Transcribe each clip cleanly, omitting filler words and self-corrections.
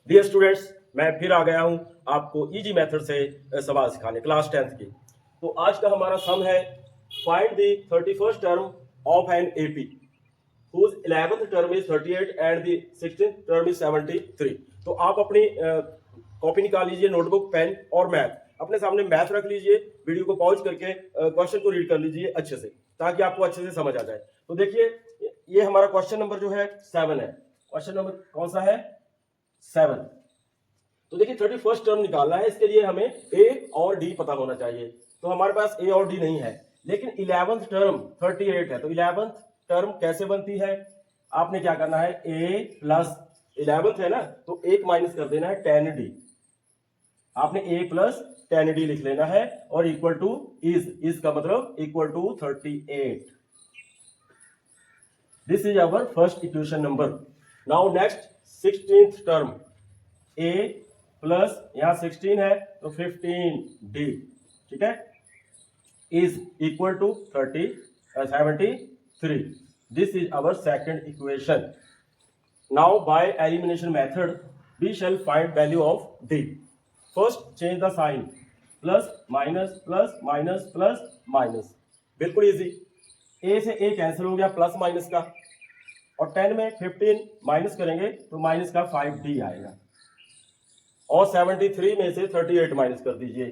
Dear students, मैं फिर आ गया हूं आपको इजी मेथड से सवाल सिखाने क्लास 10th की। तो आज का हमारा सम है find the 31st term of an AP whose 11th term is 38 and the 16th term is 73। तो आप अपनी कॉपी निकाल लीजिए, नोटबुक, पेन और मैथ अपने सामने मैथ रख लीजिए, वीडियो को पॉज करके क्वेश्चन को रीड कर लीजिए अच्छे से, ताकि आपको अच्छे से समझ आ जाए। तो देखिए, ये हमारा क्वेश्चन नंबर जो है 7 है। क्वेश्चन नंबर कौन सा है? 7। तो देखिए 31st टर्म निकालना है, इसके लिए हमें ए और डी पता होना चाहिए। तो हमारे पास ए और डी नहीं है, लेकिन 11th टर्म 38 है। तो 11th टर्म कैसे बनती है? आपने क्या करना है, ए प्लस 11th है ना, तो एक माइनस कर देना है 10d। आपने ए प्लस 10d लिख लेना है और इक्वल टू इज का मतलब equal to 38। This is our first equation number. Now next 16th term, A plus यहां 16 है तो 15d, ठीक है, is equal to 73। This is our second equation. Now by elimination method we shall find value of d। First change the sign, plus minus plus minus plus minus, बिल्कुल easy. A से A cancel हो गया plus minus का, और 10 में 15 minus करेंगे तो minus का 5d आएगा, और 73 में से 38 माइनस कर दीजिए,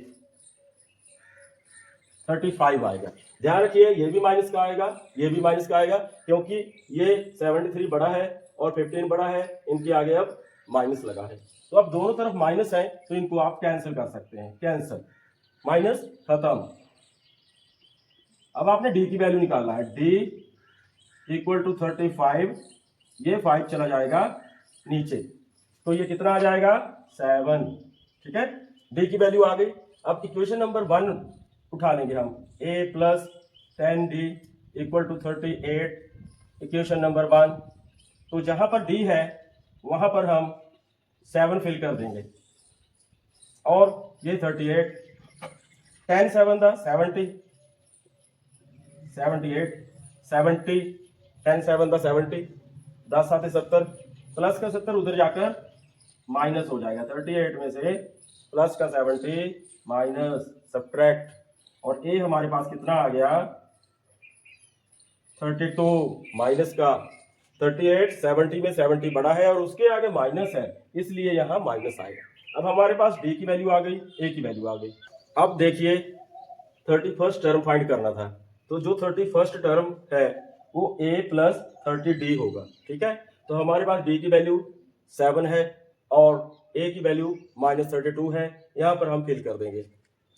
35 आएगा। ध्यान रखिए, ये भी माइनस का आएगा, ये भी माइनस का आएगा, क्योंकि ये 73 बड़ा है और 15 बड़ा है, इनके आगे अब माइनस लगा है। तो अब दोनों तरफ माइनस है, तो इनको आप कैंसिल कर सकते हैं। कैंसिल, माइनस खत्म। अब आपने डी की वैल्यू निकालना है, डी इक्वल टू 35। ये 5 चला जाएगा नीचे, तो ये कितना आ जाएगा? 7। ठीक है, डी की वैल्यू आ गई। अब इक्वेशन नंबर 1 उठा लेंगे हम, A plus 10d equal to 38, equation number 1। तो जहां पर डी है वहां पर हम 7 फिल कर देंगे, और ये 38, 10 7 दा 70, 78, 70, 10 7 दा 70, 10 7 70, प्लस का 70 उधर जाकर माइनस हो जाएगा। 38 में से प्लस का 70 माइनस सब्ट्रैक्ट, और ए हमारे पास कितना आ गया? 32 माइनस का 38। 70 में 70 बड़ा है और उसके आगे माइनस है, इसलिए यहां माइनस आएगा। अब हमारे पास डी की वैल्यू आ गई, ए की वैल्यू आ गई। अब देखिए 31st टर्म फाइंड करना था, तो जो 31st टर्म है वो a प्लस 30d होगा। ठीक है, तो हमारे पास d की वैल्यू 7 है और a की वैल्यू -32 है, यहां पर हम फिल कर देंगे।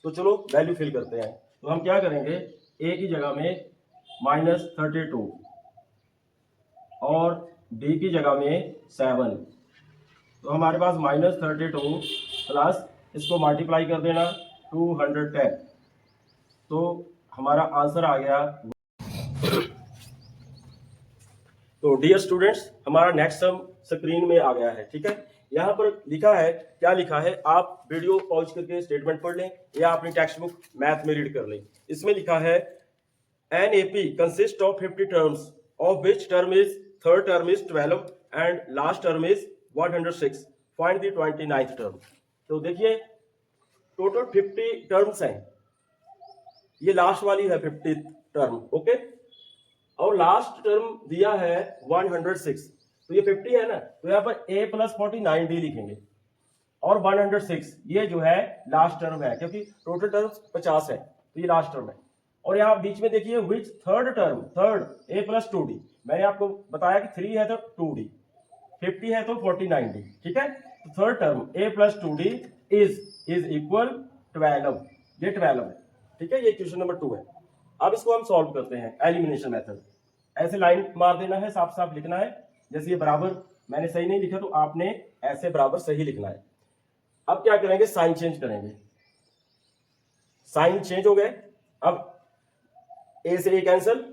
तो चलो वैल्यू फिल करते हैं। तो हम क्या करेंगे, a की जगह में -32 और d की जगह में 7। तो हमारे पास -32 प्लस इसको मल्टीप्लाई कर देना 210, तो हमारा आंसर आ गया। तो डियर स्टूडेंट्स, हमारा नेक्स्ट सम स्क्रीन में आ गया है। ठीक है, यहाँ पर लिखा है, क्या लिखा है, आप वीडियो पॉज करके स्टेटमेंट पढ़ लें या अपनी टेक्स्ट बुक मैथ में रीड कर लें। इसमें लिखा है an AP consist of 50 terms of which term is third term is 12 and last term is 106। Find the 29th term. तो देखिए टोटल 50 टर्म्स हैं, ये लास्ट वाली है 50th टर्म। ओके, और लास्ट टर्म दिया है 106, तो ये 50 है ना, तो यहाँ पर a प्लस 49d लिखेंगे, और 106 ये जो है लास्ट टर्म है, क्योंकि टोटल टर्म 50 है, तो ये लास्ट टर्म है। और यहाँ बीच में देखिए which third term, third a plus 2d, मैंने आपको बताया कि 3 है तो 2d, 50 है तो 49d। ठीक है, तो third term a plus 2d is equal 12, ये 12 है। ठीक है, ये क्वेश्चन नंबर 2 है। अब इसको हम सॉल्व करते हैं एलिमिनेशन मेथड। ऐसे लाइन मार देना है, साफ साफ लिखना है। जैसे ये बराबर मैंने सही नहीं लिखा, तो आपने ऐसे बराबर सही लिखना है। अब क्या करेंगे, साइन चेंज करेंगे। साइन चेंज हो गए। अब ए से ए कैंसिल,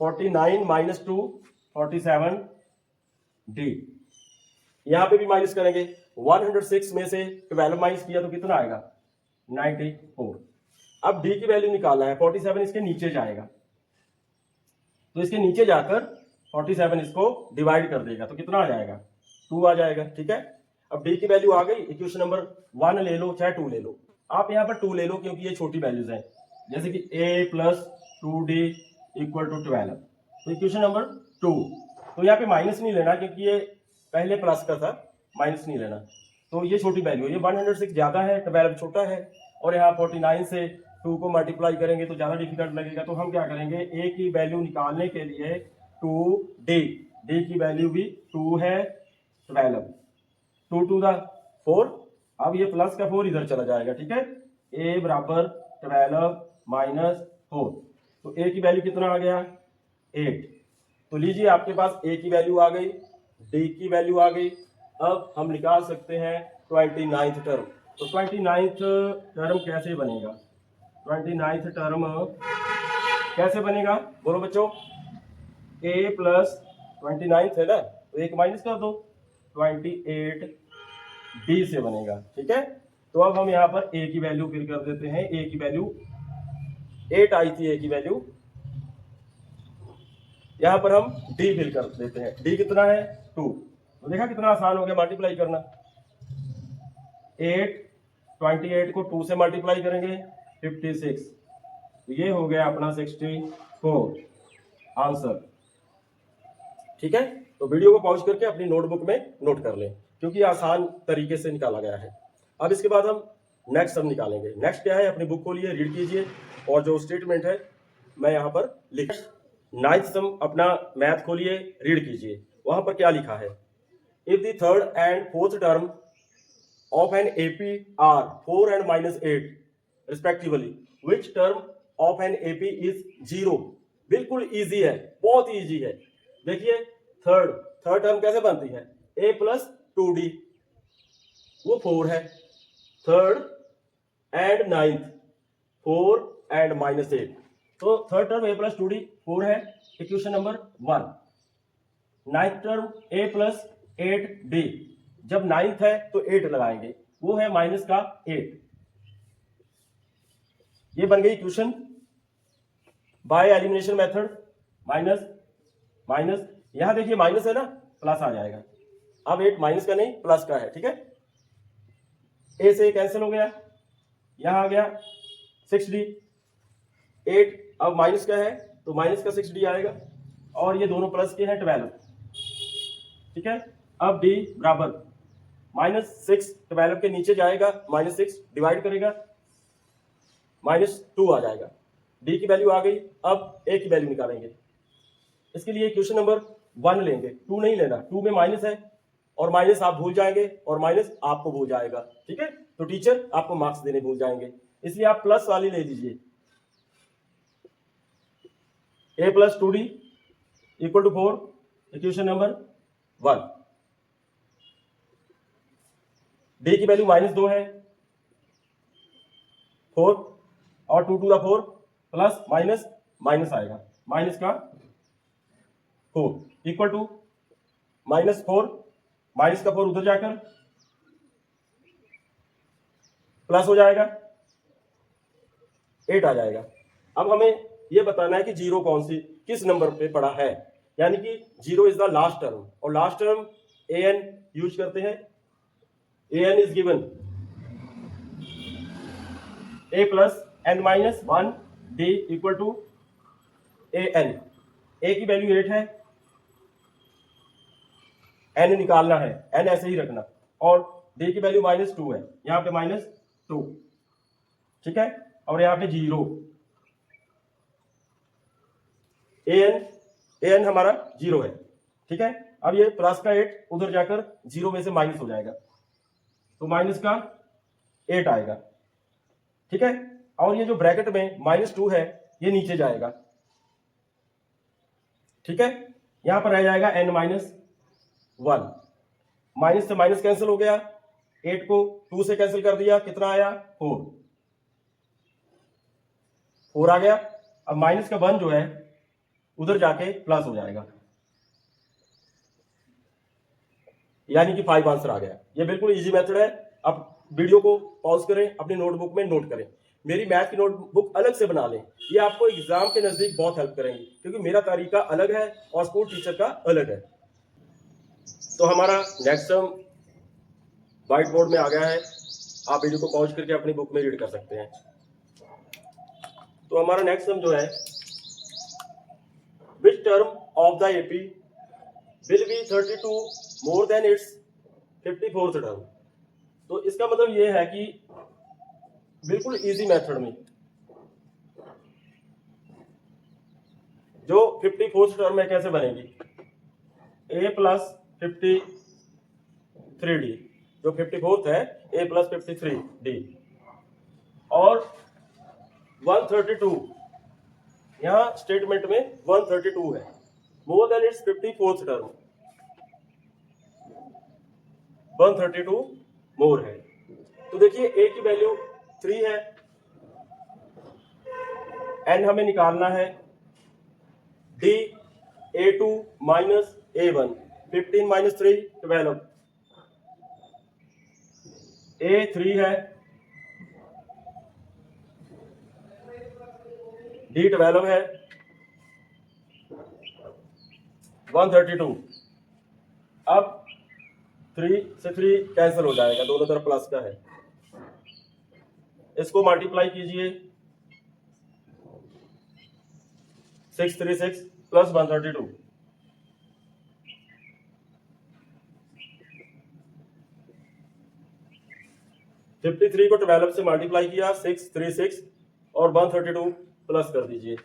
49 माइनस 2 47 डी, यहां पे भी माइनस करेंगे। 106 में से 12 माइनस किया तो कितना आएगा? 94। अब डी की वैल्यू निकालना है, 47 इसके नीचे जाएगा, तो इसके नीचे जाकर 47 इसको डिवाइड कर देगा, तो कितना आ जाएगा? 2 आ जाएगा। ठीक है, अब डी की वैल्यू आ गई, इक्वेशन नंबर 1 ले लो चाहे 2 ले लो, आप यहाँ पर 2 ले लो क्योंकि ये छोटी वैल्यूज हैं, जैसे कि a plus 2d equal to 12, तो इक्वेशन नंबर 2। तो यहाँ पे माइनस नहीं लेना क्योंकि ये पहले प्लस का था, माइनस नहीं लेना। तो ये छोटी वैल्यू है, ये 106 ज्यादा है, 12 छोटा है, और यहाँ 49 से 2 को मल्टीप्लाई करेंगे तो ज्यादा डिफिकल्ट लगेगा। तो हम क्या करेंगे, a की वैल्यू निकालने के लिए 2d, d की वैल्यू भी 2 है, 12, 2 टू द 4, अब ये प्लस का 4 इधर चला जाएगा, ठीक है। a बराबर 12 माइनस 4, तो a की वैल्यू कितना आ गया, 8। तो लीजिए आपके पास a की वैल्यू आ गई, d की वैल्यू आ गई। अब हम निकाल सकते हैं 29th टर्म। तो 29th टर्म कैसे बनेगा, 29th टर्म कैसे बनेगा, बोलो बच्चों। a प्लस 29th है ना, तो एक माइनस कर दो, 28 d से बनेगा, ठीक है। तो अब हम यहाँ पर a की वैल्यू फिल कर देते हैं, a की वैल्यू 8 आई थी, a की वैल्यू, यहाँ पर हम d फिल कर देते हैं, d कितना है 2। तो देखा कितना आसान हो गया मल्टीप्लाई करना, 28 को 2 से मल्टीप्लाई करेंगे 56, तो ये हो गया अपना 64 आंसर, ठीक है। तो वीडियो को पॉज करके अपनी नोटबुक में नोट कर लें क्योंकि आसान तरीके से निकाला गया है। अब इसके बाद हम नेक्स्ट सम निकालेंगे। नेक्स्ट क्या है, अपनी बुक खोलिए, रीड कीजिए, और जो स्टेटमेंट है मैं यहाँ पर लिख, 9th सम अपना मैथ खोलिए, रीड कीजिए, वहां पर क्या लिखा है। If the third and fourth term of an AP are 4 and minus 8 respectively, which term of an AP is 0? बिल्कुल इजी है, बहुत इजी है। देखिए थर्ड टर्म कैसे बनती है, a प्लस 2d, वो 4 है, third and 9th 4 and minus 8, तो third term a plus 2d 4 है, equation number 1। 9th term a plus 8d, जब 9th है तो 8 लगाएंगे, वो है माइनस का 8, ये बन गई equation by elimination method. Minus minus, यहां देखिए माइनस है ना, प्लस आ जाएगा, अब 8 माइनस का नहीं प्लस का है, ठीक है। a से कैंसिल हो गया, यहां आ गया 6d, 8 अब माइनस का है तो माइनस का 6d आएगा, और ये दोनों प्लस के हैं 12, ठीक है। अब d बराबर -6, 12 के नीचे जाएगा, -6 डिवाइड करेगा, -2 आ जाएगा, d की वैल्यू आ गई। अब a की वैल्यू निकालेंगे, इसके लिए क्वेश्चन नंबर 1 लेंगे, 2 नहीं लेना, 2 में माइनस है, और माइनस आप भूल जाएंगे और माइनस आपको भूल जाएगा, ठीक है, तो टीचर आपको मार्क्स देने भूल जाएंगे, इसलिए आप प्लस वाली ले लीजिए। a plus 2d equal to 4, equation number 1। d की वैल्यू -2 है, 4 और 2 to the 4 plus minus minus आएगा, माइनस का 4 इक्वल टू -4, माइनस का 4 उधर जाकर प्लस हो जाएगा, 8 आ जाएगा। अब हमें यह बताना है कि जीरो कौन सी किस नंबर पे पड़ा है, यानी कि 0 इज द लास्ट टर्म, और लास्ट टर्म an यूज करते हैं। an is given a plus n minus 1 d equal to an, a की वैल्यू 8 है, n निकालना है, n ऐसे ही रखना, और d की वैल्यू -2 है, यहां पे -2, ठीक है, और यहां पे 0, an हमारा 0 है, ठीक है। अब ये प्लस का 8 उधर जाकर 0 में से माइनस हो जाएगा, तो माइनस का 8 आएगा, ठीक है, और ये जो ब्रैकेट में -2 है ये नीचे जाएगा, ठीक है, यहां पर रह जाएगा n-1, माइनस से माइनस कैंसिल हो गया, 8 को 2 से कैंसिल कर दिया, कितना आया 4 आ गया। अब माइनस का 1 जो है उधर जाके प्लस हो जाएगा, यानी कि 5 आंसर आ गया। ये बिल्कुल इजी मेथड है। अब वीडियो को पॉज करें, अपनी नोटबुक में नोट करें, मेरी मैथ की नोटबुक अलग से बना लें, ये आपको एग्जाम के नजदीक बहुत हेल्प करेंगे, क्योंकि मेरा तरीका अलग है और स्कूल टीचर का अलग है। तो हमारा नेक्स्ट सम व्हाइट बोर्ड में आ गया है, आप वीडियो को पॉज करके अपनी बुक में रीड कर सकते हैं। तो हमारा नेक्स्ट सम जो है, which term of the AP will be 32 more than it's 54th term. तो इसका मतलब ये है कि बिल्कुल इजी मेथड में जो 54th टर्म है कैसे बनेगी, a प्लस 53d, जो 54th है a प्लस 53d, और 132 यहां स्टेटमेंट में 132 है, more than it's 54th term, 132 मोर है। तो देखिए a की वैल्यू 3 है, n हमें निकालना है, d a2 minus a1, 15 minus 3 12, a3 है, d 12 है, 132। अब 3 से 3 कैंसिल हो जाएगा, दोनों तरफ प्लस का है, इसको मल्टीप्लाई कीजिए, 636 प्लस 132, फिफ्टी थ्री को 12 से मल्टीप्लाई किया, 636 और 132 प्लस कर दीजिए,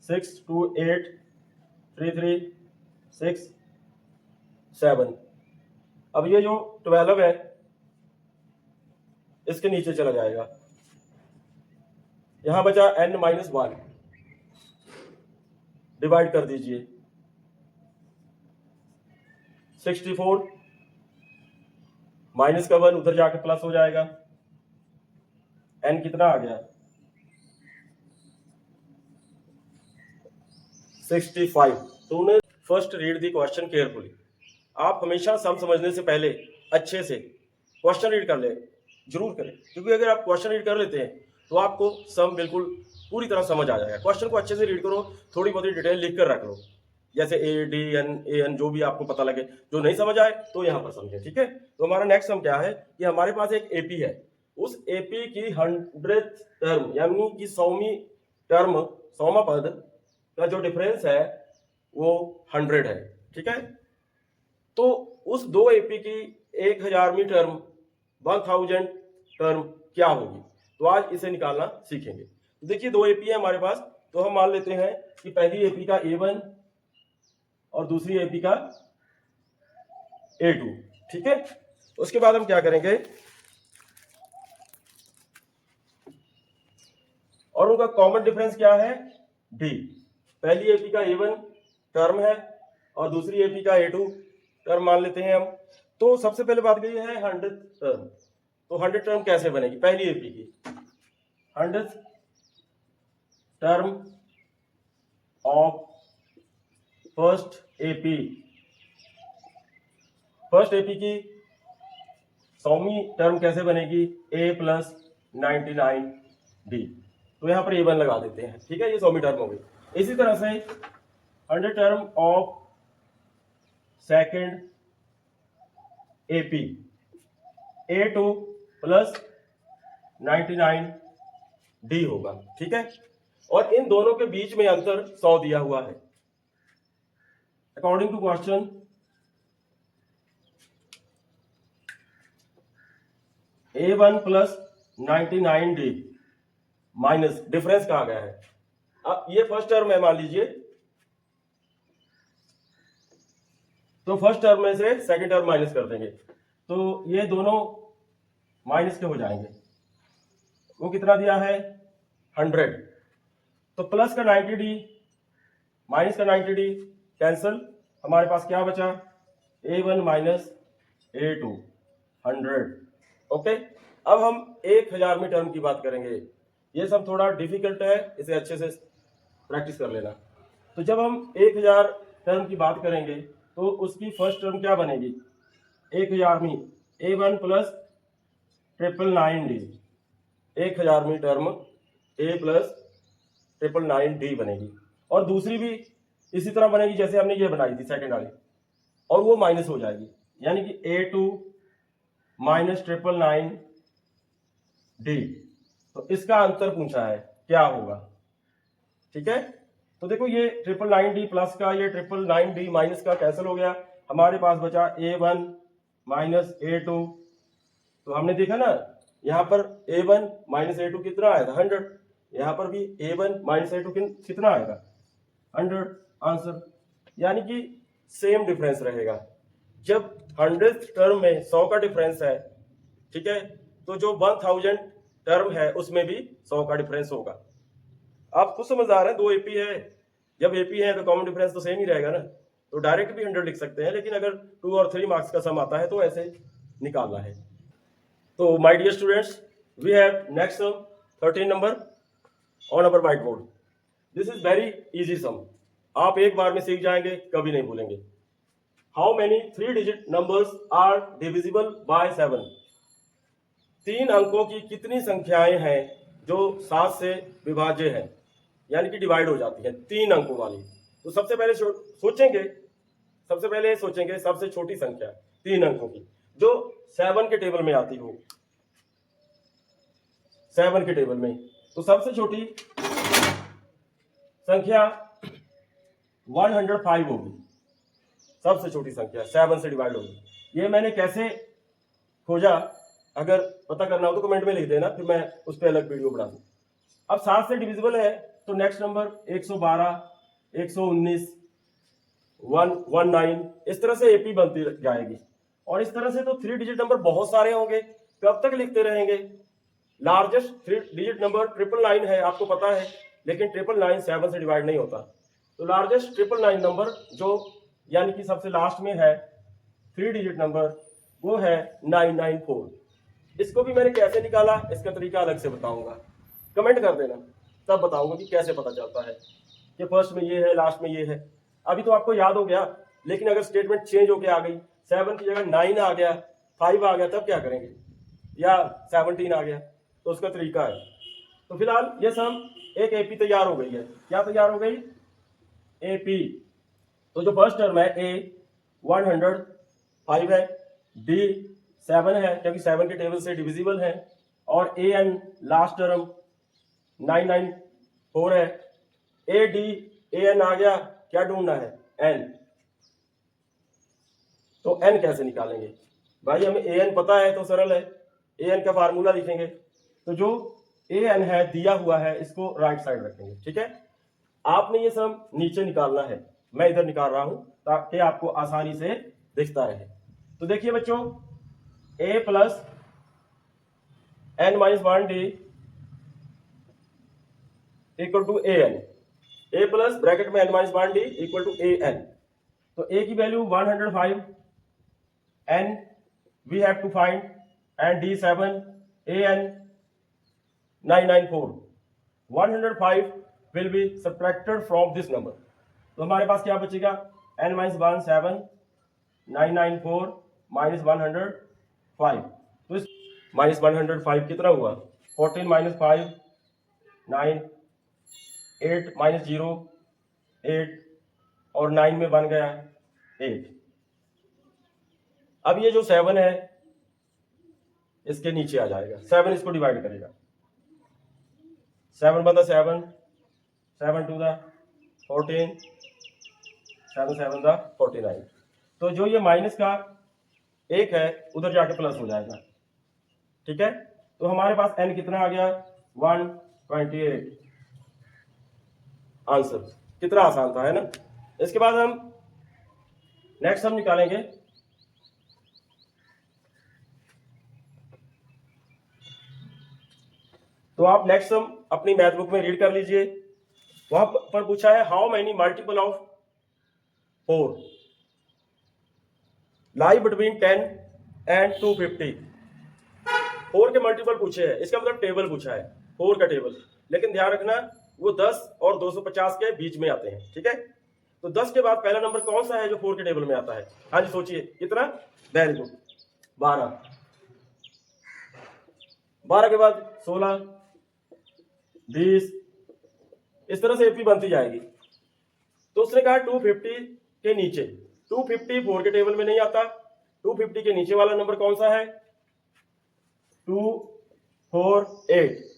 6 2 8 3 3 6 7। अब ये जो 12 है इसके नीचे चला जाएगा, यहां बचा n माइनस 1, डिवाइड कर दीजिए, 64 माइनस का 1 उधर जाके प्लस हो जाएगा, n कितना आ गया 65। तो उन्हें first read the question carefully. आप हमेशा सम समझने से पहले अच्छे से क्वेश्चन रीड कर ले, जरूर करें, क्योंकि अगर आप क्वेश्चन रीड कर लेते हैं तो आपको सम बिल्कुल पूरी तरह समझ आ जाएगा। क्वेश्चन को अच्छे से रीड करो, थोड़ी बहुत डिटेल लिख कर रख लो, जैसे ए डी एन जो भी आपको पता लगे, जो नहीं समझ आए तो यहाँ पर समझे, ठीक है। तो हमारा नेक्स्ट सम क्या है कि हमारे पास एक एपी है, उस एपी की 100th टर्म यानी कि 100वीं टर्म, 100वां पद का जो डिफरेंस है वो 100 है, ठीक है। तो उस दो एपी की 1000वीं टर्म 1000 टर्म क्या होगी, तो आज इसे निकालना सीखेंगे। तो देखिए दो एपी है हमारे पास, तो हम मान लेते हैं कि पहली एपी का A1 और दूसरी एपी का A2, ठीक है। उसके बाद हम क्या करेंगे, और उनका कॉमन डिफरेंस क्या है D। पहली एपी का A1 टर्म है और दूसरी एपी का A2 टर्म मान लेते हैं हम। तो सबसे पहले बात करिए है 100th टर्म, तो 100 टर्म कैसे बनेगी, पहली एपी की 100th term of first AP, first AP की 100वीं टर्म कैसे बनेगी, A प्लस 99D। तो यहां पर A1 लगा देते हैं, ठीक है, ये 100वीं टर्म हो गई। इसी तरह से 100 term of second AP, A2 plus 99D होगा, ठीक है। और इन दोनों के बीच में अंतर 100 दिया हुआ है। According to question A1 plus 99D minus difference कहा गया है। अब ये फर्स्ट टर्म है मान लीजिए, तो फर्स्ट टर्म में से सेकंड टर्म माइनस कर देंगे, तो ये दोनों माइनस के हो जाएंगे। वो कितना दिया है 100, तो प्लस का 90D माइनस का 90D कैंसल, हमारे पास क्या बचा A1 माइनस A2 100, ओके। अब हम 1000वीं टर्म की बात करेंगे, ये सब थोड़ा डिफिकल्ट है, इसे अच्छे से प्रैक्टिस कर लेना। तो जब हम 1000 टर्म की बात करेंगे तो उसकी फर्स्ट टर्म क्या बनेगी 1000वीं, A1 प्लस 999D, 1000वीं टर्म A प्लस 999D बनेगी। और दूसरी भी इसी तरह बनेगी जैसे हमने ये बनाई थी सेकंड वाली, और वो माइनस हो जाएगी, यानी कि A2 -999D। तो इसका आंसर पूछा है, क्या होगा? ठीक है, तो देखो ये 999D प्लस का, ये 999D माइनस का कैंसिल हो गया, हमारे पास बचा A1 माइनस A2। तो हमने देखा ना, यहाँ पर A1 माइनस A2 कितना आएगा? 100। यहाँ पर भी A1 माइनस A2 कितना आएगा? 100 आंसर। यानी कि सेम डिफरेंस रहेगा। जब 100th टर्म में 100 का डिफरेंस है, ठीक है, तो जो 1000 टर्म है उसमें भी 100 का डिफरेंस होगा। आप खुद समझदार हैं, 2 AP है, जब AP है तो कॉमन डिफरेंस तो सेम ही रहेगा ना। तो डायरेक्ट भी 100 लिख सकते हैं, लेकिन अगर 2 और 3 मार्क्स का सम आता है तो ऐसे निकालना है। तो my dear students, we have next sum 13 number on our white board. This is very easy sum, आप एक बार में सीख जाएंगे, कभी नहीं भूलेंगे। How many 3 digit numbers are divisible by 7? 3 अंकों की कितनी संख्याएं हैं जो 7 से विभाज्य हैं, यानी कि डिवाइड हो जाती हैं, 3 अंकों वाली। तो सबसे पहले सोचेंगे सबसे छोटी संख्या 3 अंकों की जो 7 के टेबल में आती हो, 7 के टेबल में। तो सबसे छोटी संख्या 105 होगी, सबसे छोटी संख्या 7 से डिवाइड होगी। ये मैंने कैसे खोजा, अगर पता करना हो तो कमेंट में लिख देना, फिर मैं उस पर अलग वीडियो बना दूं। अब 7 से डिविजिबल है तो नेक्स्ट नंबर 112, 119, 119, इस तरह से AP बनती जाएगी। और इस तरह से तो 3 डिजिट नंबर बहुत सारे होंगे, कब तक लिखते रहेंगे? लार्जेस्ट 3 डिजिट नंबर 999 है, आपको पता है, लेकिन 999 7 से डिवाइड नहीं होता। तो लार्जेस्ट 999 नंबर जो यानी कि सबसे लास्ट में है 3 डिजिट नंबर, वो है 994। इसको भी मैंने कैसे निकाला, इसका तरीका अलग से बताऊंगा, कमेंट कर देना, तब बताऊंगा कि कैसे पता चलता है कि फर्स्ट में ये है, लास्ट में ये है। अभी तो आपको याद हो गया, लेकिन अगर स्टेटमेंट चेंज होके आ गई, 7 की जगह 9 आ गया, 5 आ गया, तब क्या करेंगे? या 17 आ गया, तो उसका तरीका है। तो फिलहाल ये सम एक AP तैयार हो गई है। क्या तैयार हो गई? AP। तो जो फर्स्ट टर्म है A 105 है, D 7 है क्योंकि 7 के टेबल से डिविजिबल है, और AN लास्ट टर्म 994 है। AD AN आ गया, क्या ढूंढना है? N। तो N कैसे निकालेंगे भाई? हमें AN पता है तो सरल है, AN का फार्मूला लिखेंगे। तो जो AN है दिया हुआ है, इसको राइट साइड रखेंगे, ठीक है। आपने ये सब नीचे निकालना है, मैं इधर निकाल रहा हूं ताकि आपको आसानी से दिखता रहे। तो देखिए बच्चों, A plus n-1D equal to AN। A plus bracket में n-1D इक्वल टू AN। तो A की वैल्यू 105, N we have to find, and D 7, AN 994। 105 will be subtracted from this number। तो हमारे पास क्या बचेगा? n-1 7, 994 minus 105। तो इस माइनस 105 कितना हुआ? 14 माइनस 5 9, 8 माइनस 0 8, और 9 में बन गया 8। अब ये जो 7 है इसके नीचे आ जाएगा, 7 इसको डिवाइड करेगा, 7 बता 7, 7 टू द 14, 7 7 द 49। तो जो ये माइनस का 1 है उधर जाके प्लस हो जाएगा, ठीक है। तो हमारे पास n कितना आ गया? 128। आंसर कितना आसान था, है ना। इसके बाद हम नेक्स्ट हम निकालेंगे तो आप नेक्स्ट सम अपनी मैथ बुक में रीड कर लीजिए। वहां पर पूछा है how many multiple of 4 lie between 10 and 250। 4 के मल्टीपल पूछे हैं, इसका मतलब टेबल पूछा है, 4 का टेबल। लेकिन ध्यान रखना वो 10 और 250 के बीच में आते हैं, ठीक है। तो 10 के बाद पहला नंबर कौन सा है जो 4 के टेबल में आता है? हाँ जी सोचिए, कितना? Very good, 12। 12 के बाद 16, 20, इस तरह से AP बनती जाएगी। तो उसने कहा 250 के नीचे, 250 4 के टेबल में नहीं आता, 250 के नीचे वाला नंबर कौन सा है? 248।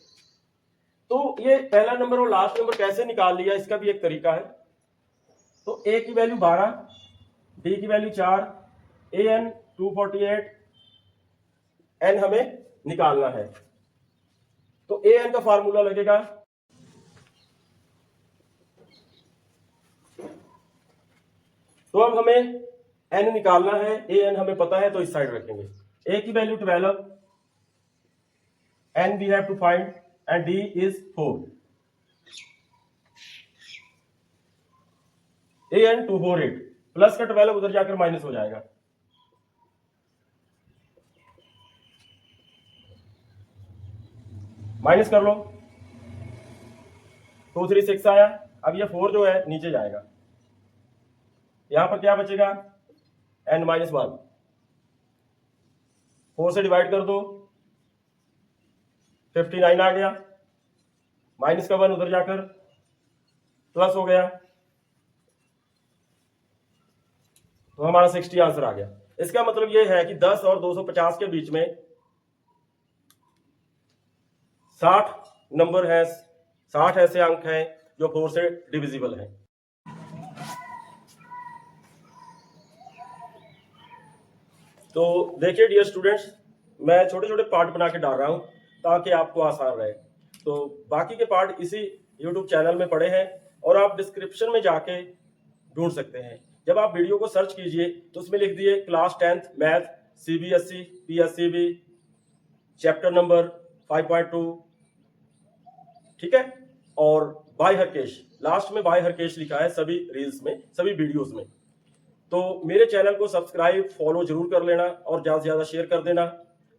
तो ये पहला नंबर और लास्ट नंबर कैसे निकाल लिया, इसका भी एक तरीका है। तो ए की वैल्यू 12, डी की वैल्यू 4, ए एन 248, एन हमें निकालना है। तो ए एन का फार्मूला लगेगा, तो अब हमें एन निकालना है, ए एन हमें पता है तो इस साइड रखेंगे। ए की वैल्यू 12, N we have to find and D is 4। A N 248 plus का 12 उधर जाकर माइनस हो जाएगा। माइनस कर लो, 2 3 6 आया। अब ये 4 जो है नीचे जाएगा, यहां पर क्या बचेगा, n माइनस 1। 4 से डिवाइड कर दो, 59 आ गया। माइनस का 1 उधर जाकर प्लस हो गया, तो हमारा 60 आंसर आ गया। इसका मतलब ये है कि 10 और 250 के बीच में 60 नंबर है, 60 ऐसे अंक हैं जो 4 से डिविजिबल हैं। तो देखिए डियर स्टूडेंट्स, मैं छोटे छोटे पार्ट बना के डाल रहा हूं ताकि आपको आसान रहे। तो बाकी के पार्ट इसी YouTube चैनल में पड़े हैं और आप डिस्क्रिप्शन में जाके ढूंढ सकते हैं। जब आप वीडियो को सर्च कीजिए तो उसमें लिख दिए class 10th math CBSE PSCB chapter number 5.2, ठीक है। और बाय हरकेश, लास्ट में बाय हरकेश लिखा है सभी रील्स में, सभी वीडियोस में। तो मेरे चैनल को सब्सक्राइब फॉलो जरूर कर लेना और ज़्यादा से ज़्यादा शेयर कर देना।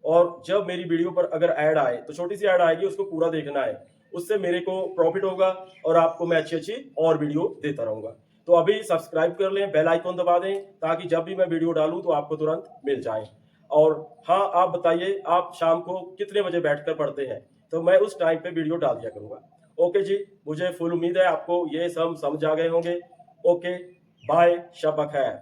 और जब मेरी वीडियो पर अगर ऐड आए तो छोटी सी ऐड आएगी, उसको पूरा देखना है, उससे मेरे को प्रॉफिट होगा और आपको मैं अच्छी अच्छी और वीडियो देता रहूंगा। तो अभी सब्सक्राइब कर लें, बेल आइकॉन दबा दें ताकि जब भी मैं वीडियो डालूं तो आपको तुरंत मिल जाए। और हाँ, आप बताइए आप शाम को कितने बजे बैठकर पढ़ते हैं, तो मैं उस टाइम पे वीडियो डाल दिया करूंगा। ओके जी, मुझे फुल उम्मीद है आपको ये सब समझ आ गए होंगे। ओके बाय, शब बखैर।